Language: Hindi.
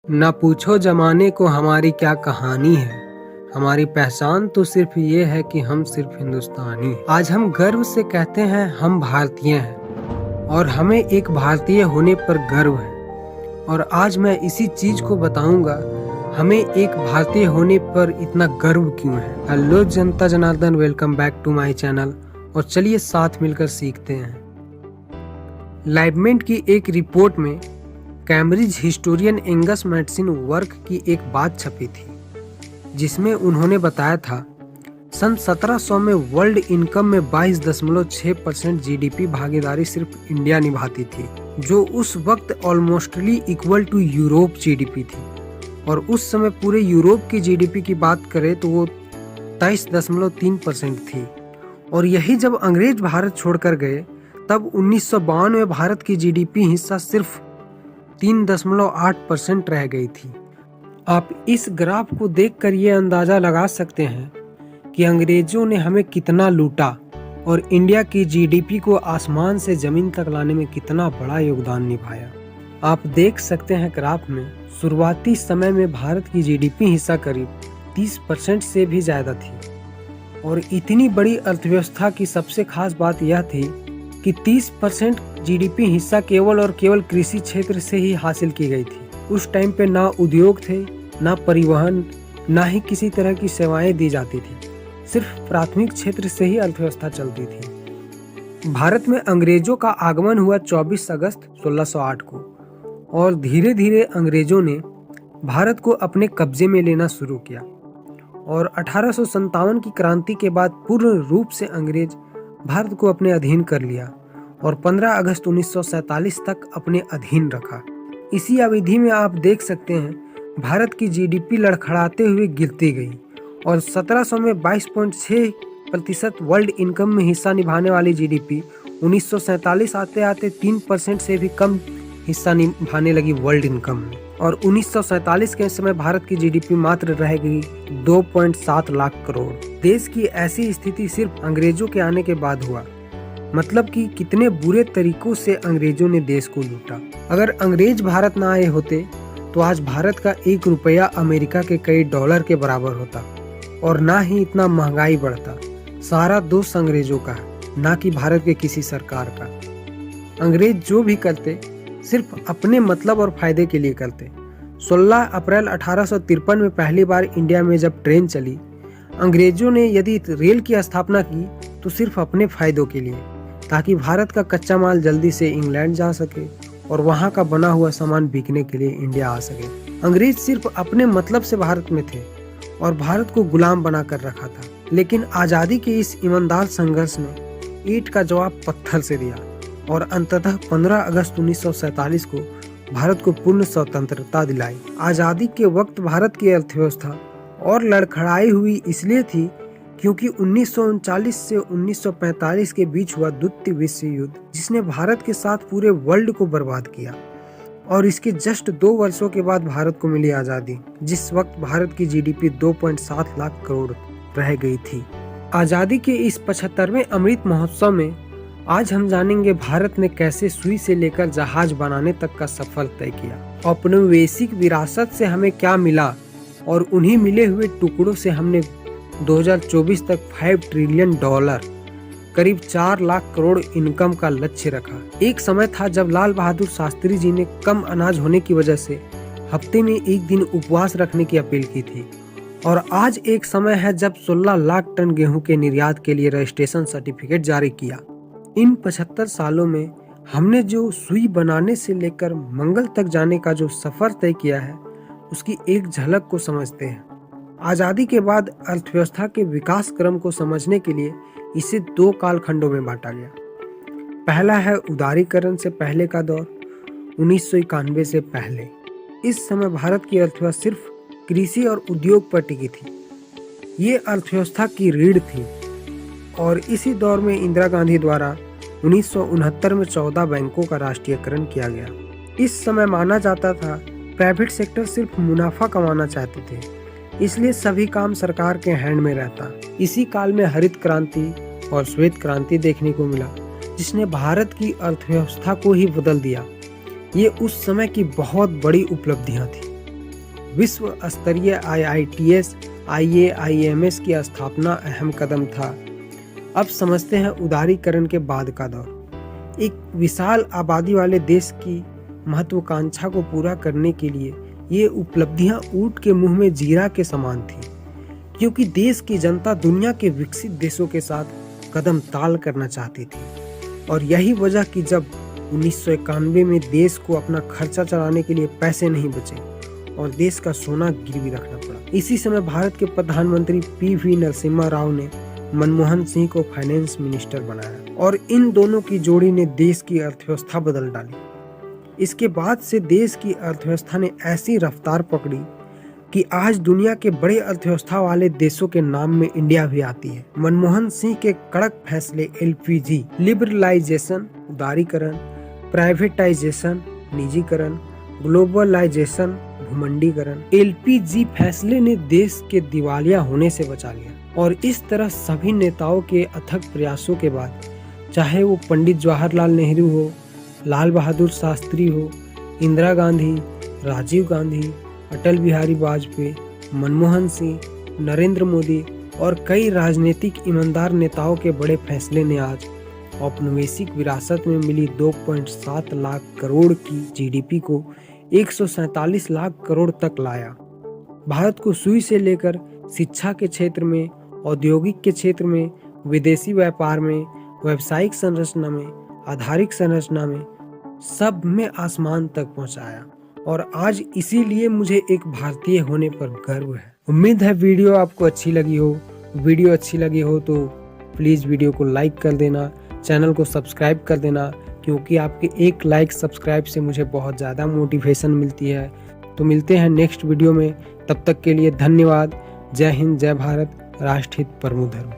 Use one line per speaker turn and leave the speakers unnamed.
ना पूछो जमाने को हमारी क्या कहानी है। हमारी पहचान तो सिर्फ ये है कि हम सिर्फ हिंदुस्तानी हैं। आज हम गर्व से कहते हैं हम भारतीय हैं और हमें एक भारतीय होने पर गर्व है। और आज मैं इसी चीज को बताऊंगा हमें एक भारतीय होने पर इतना गर्व क्यों है। हेलो जनता जनार्दन, welcome back to my channel. और चलिए साथ मिलकर सीखते हैं। लाइवमेंट की एक रिपोर्ट में Cambridge historian Angus Mattson work की एक बात छपी थी, जिसमें उन्होंने बताया था सन 1700 में वर्ल्ड इनकम में 22.6% जीडीपी भागीदारी सिर्फ इंडिया निभाती थी, जो उस वक्त almostly equal to Europe GDP थी। और उस समय पूरे यूरोप की जीडीपी की बात करें तो वो 23.3% थी। और यही जब अंग्रेज भारत छोड़कर गए तब 1952 में भारत की जीडीपी हिस्सा सिर्फ 3.8% रह गई थी। आप इस ग्राफ को देखकर ये अंदाजा लगा सकते हैं कि अंग्रेजों ने हमें कितना लूटा और इंडिया की जीडीपी को आसमान से जमीन तक लाने में कितना बड़ा योगदान निभाया। आप देख सकते हैं ग्राफ में शुरुआती समय में भारत की जीडीपी हिस्सा करीब 30% से भी ज्यादा थी। और इतनी बड़ी अर्थव्यवस्था की सबसे खास बात यह थी कि 30% जीडीपी हिस्सा केवल और केवल कृषि क्षेत्र से ही हासिल की गई थी। उस टाइम पे ना उद्योग थे, ना परिवहन, ना ही किसी तरह की सेवाएं दी जाती थी। सिर्फ प्राथमिक क्षेत्र से ही अर्थव्यवस्था चलती थी। भारत में अंग्रेजों का आगमन हुआ 24 अगस्त 1608 को और धीरे धीरे अंग्रेजों ने भारत को अपने कब्जे में लेना शुरू किया। और 1857 की क्रांति के बाद पूर्ण रूप से अंग्रेज भारत को अपने अधीन कर लिया और 15 अगस्त 1947 तक अपने अधीन रखा। इसी अवधि में आप देख सकते हैं भारत की जीडीपी लड़खड़ाते हुए गिरती गई और 1700 में 22.6% वर्ल्ड इनकम में हिस्सा निभाने वाली जीडीपी 1947 आते आते 3% से भी कम हिस्सा निभाने लगी वर्ल्ड इनकम में। और 1947 के समय भारत की जीडीपी मात्र रह गई 2.7 लाख करोड़। देश की ऐसी स्थिति सिर्फ अंग्रेजों के आने के बाद हुआ। मतलब कि कितने बुरे तरीकों से अंग्रेजों ने देश को लूटा। अगर अंग्रेज भारत ना आए होते तो आज भारत का 1 रुपया अमेरिका के कई डॉलर के बराबर होता और ना ही इतना महंगाई बढ़ता। सारा दोष अंग्रेजों का है, ना कि भारत के किसी सरकार का। अंग्रेज जो भी करते सिर्फ अपने मतलब और फायदे के लिए करते। 16 अप्रैल 1853 में पहली बार इंडिया में जब ट्रेन चली, अंग्रेजों ने यदि रेल की स्थापना की तो सिर्फ अपने फायदों के लिए, ताकि भारत का कच्चा माल जल्दी से इंग्लैंड जा सके और वहां का बना हुआ सामान बिकने के लिए इंडिया आ सके। अंग्रेज सिर्फ अपने मतलब से भारत में थे और भारत को गुलाम बना कर रखा था। लेकिन आजादी के इस ईमानदार संघर्ष ने ईंट का जवाब पत्थर से दिया और अंततः 15 अगस्त 1947 को भारत को पूर्ण स्वतंत्रता दिलाई। आजादी के वक्त भारत की अर्थव्यवस्था और लड़खड़ाई हुई इसलिए थी क्योंकि 1939 से 1945 के बीच हुआ द्वितीय विश्व युद्ध, जिसने भारत के साथ पूरे वर्ल्ड को बर्बाद किया। और इसके जस्ट 2 वर्षों के बाद भारत को मिली आजादी, जिस वक्त भारत की जीडीपी 2.7 लाख करोड़ रह गई थी। आजादी के इस 75वें अमृत महोत्सव में आज हम जानेंगे भारत ने कैसे सुई से लेकर जहाज बनाने तक का सफर तय किया। औपनिवेशिक विरासत से हमें क्या मिला और उन्हीं मिले हुए टुकड़ों से हमने 2024 तक 5 ट्रिलियन डॉलर करीब 4 लाख करोड़ इनकम का लक्ष्य रखा। एक समय था जब लाल बहादुर शास्त्री जी ने कम अनाज होने की वजह से हफ्ते में 1 दिन उपवास रखने की अपील की थी। और आज एक समय है जब 16 लाख टन गेहूं के निर्यात के लिए रजिस्ट्रेशन सर्टिफिकेट जारी किया। इन 75 सालों में हमने जो सुई बनाने से लेकर मंगल तक जाने का जो सफर तय किया है, उसकी एक झलक को समझते हैं। आजादी के बाद अर्थव्यवस्था के विकास क्रम को समझने के लिए इसे 2 कालखंडों में बांटा गया। पहला है उदारीकरण से पहले का दौर, 1991 से पहले। इस समय भारत की अर्थव्यवस्था सिर्फ कृषि और उद्योग पर टिकी थी। ये अर्थव्यवस्था की रीढ़ थी। और इसी दौर में इंदिरा गांधी द्वारा 1969 में 14 बैंकों का राष्ट्रीयकरण किया गया। इस समय माना जाता था प्राइवेट सेक्टर सिर्फ मुनाफा कमाना चाहते थे, इसलिए सभी काम सरकार के हैंड में रहता। इसी काल में हरित क्रांति और श्वेत क्रांति देखने को मिला, जिसने भारत की अर्थव्यवस्था को ही बदल दिया। ये उस समय की बहुत बड़ी उपलब्धियां थी। विश्व स्तरीय IITS, IAIMS की स्थापना अहम कदम था। अब समझते हैं उदारीकरण के बाद का दौर। एक विशाल आबादी वाले देश की महत्वाकांक्षा को पूरा करने के लिए ये उपलब्धियां ऊंट के मुंह में जीरा के समान थी, क्योंकि देश की जनता दुनिया के विकसित देशों के साथ कदम ताल करना चाहती थी। और यही वजह कि जब 1991 में देश को अपना खर्चा चलाने के लिए पैसे नहीं बचे और देश का सोना गिरवी रखना पड़ा। इसी समय भारत के प्रधानमंत्री PV नरसिम्हा राव ने मनमोहन सिंह को फाइनेंस मिनिस्टर बनाया और इन दोनों की जोड़ी ने देश की अर्थव्यवस्था बदल डाली। इसके बाद से देश की अर्थव्यवस्था ने ऐसी रफ्तार पकड़ी कि आज दुनिया के बड़े अर्थव्यवस्था वाले देशों के नाम में इंडिया भी आती है। मनमोहन सिंह के कड़क फैसले LPG, लिबरलाइजेशन, उदारीकरण, प्राइवेटाइजेशन, निजीकरण, ग्लोबलाइजेशन, भूमंडीकरण, LPG फैसले ने देश के दिवालिया होने से बचा लिया। और इस तरह सभी नेताओं के अथक प्रयासों के बाद, चाहे वो पंडित जवाहरलाल नेहरू हो, लाल बहादुर शास्त्री हो, इंदिरा गांधी, राजीव गांधी, अटल बिहारी वाजपेयी, मनमोहन सिंह, नरेंद्र मोदी और कई राजनीतिक ईमानदार नेताओं के बड़े फैसले ने आज औपनिवेशिक विरासत में मिली 2.7 लाख करोड़ की GDP को 147 लाख करोड़ तक लाया। भारत को सुई से लेकर शिक्षा के क्षेत्र में, औद्योगिक के क्षेत्र में, विदेशी व्यापार में, व्यावसायिक संरचना में, आधारिक संरचना में, सब में आसमान तक पहुंचाया। और आज इसीलिए मुझे एक भारतीय होने पर गर्व है। उम्मीद है वीडियो आपको अच्छी लगी हो। वीडियो अच्छी लगी हो तो प्लीज़ वीडियो को लाइक कर देना, चैनल को सब्सक्राइब कर देना, क्योंकि आपके एक लाइक सब्सक्राइब से मुझे बहुत ज़्यादा मोटिवेशन मिलती है। तो मिलते हैं नेक्स्ट वीडियो में, तब तक के लिए धन्यवाद। जय हिंद, जय भारत, राष्ट्र हित परमो धर्म।